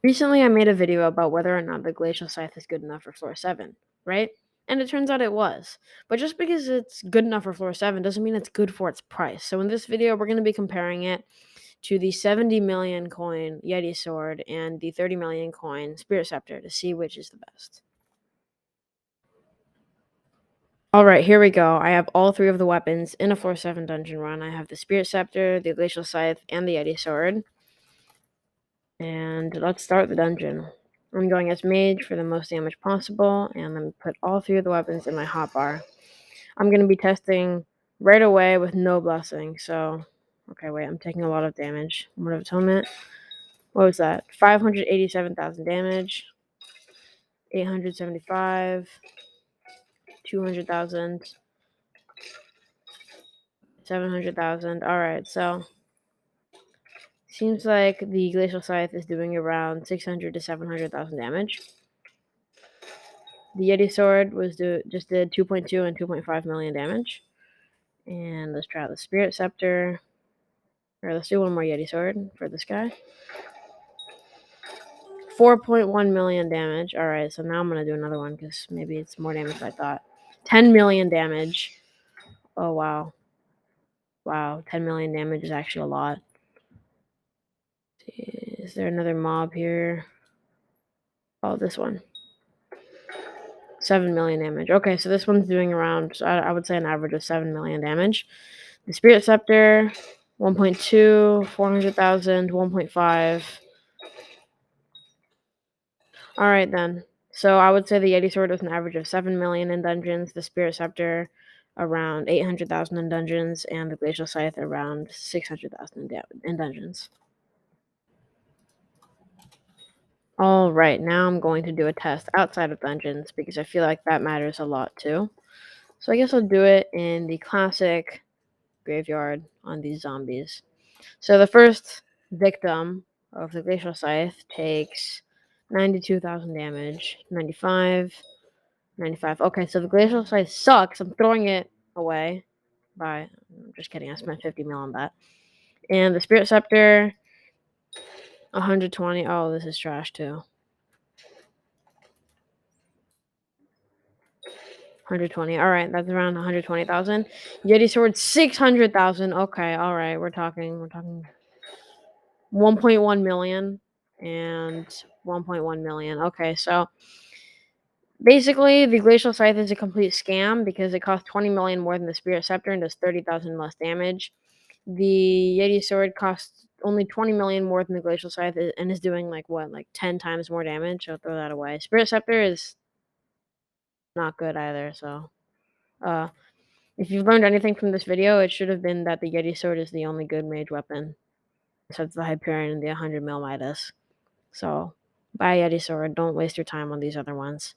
Recently, I made a video about whether or not the Glacial Scythe is good enough for floor 7, right? And it turns out it was. But just because it's good enough for floor 7 doesn't mean it's good for its price. So in this video, we're going to be comparing it to the 70 million coin YETI sword and the 30 million coin Spirit Sceptre to see which is the best. Alright, here we go. I have all 3 of the weapons in a floor 7 dungeon run. I have the Spirit Sceptre, the Glacial Scythe, and the YETI sword. And let's start the dungeon. I'm going as mage for the most damage possible, and I'm put all 3 of the weapons in my hotbar. I'm going to be testing right away with no blessing, so... Okay, wait, I'm taking a lot of damage. Word of Atonement. What was that? 587,000 damage. 875. 200,000. 700,000. Alright, so... Seems like the Glacial Scythe is doing around 600 to 700,000 damage. The YETI sword just did 2.2 and 2.5 million damage. And let's try out the Spirit Sceptre. Or let's do one more YETI sword for this guy. 4.1 million damage. Alright, so now I'm going to do another one because maybe it's more damage than I thought. 10 million damage. Oh, wow. Wow, 10 million damage is actually a lot. Is there another mob here? Oh, this one. 7 million damage. Okay, so this one's doing around, I would say, an average of 7 million damage. The Spirit Sceptre, 1.2, 400,000, 1.5. Alright then. So I would say the YETI sword was an average of 7 million in dungeons, the Spirit Sceptre around 800,000 in dungeons, and the Glacial Scythe around 600,000 in dungeons. Alright, now I'm going to do a test outside of dungeons because I feel like that matters a lot too. So I guess I'll do it in the classic graveyard on these zombies. So the first victim of the Glacial Scythe takes 92,000 damage. 95. 95. Okay, so the Glacial Scythe sucks. I'm throwing it away. I'm just kidding. I spent 50 mil on that. And the Spirit Sceptre, 120. Oh, this is trash too. 120. Alright, that's around 120,000. YETI sword, 600,000. Okay, alright. We're talking 1.1 million and 1.1 million. Okay, so basically the Glacial Scythe is a complete scam because it costs 20 million more than the Spirit Sceptre and does 30,000 less damage. The YETI sword costs only 20 million more than the Glacial Scythe and is doing like 10 times more damage. I'll throw that away. Spirit Sceptre is not good either, so if you've learned anything from this video, it should have been that the YETI sword is the only good mage weapon besides the Hyperion and the 100 mil Midas. So buy a YETI sword. Don't waste your time on these other ones.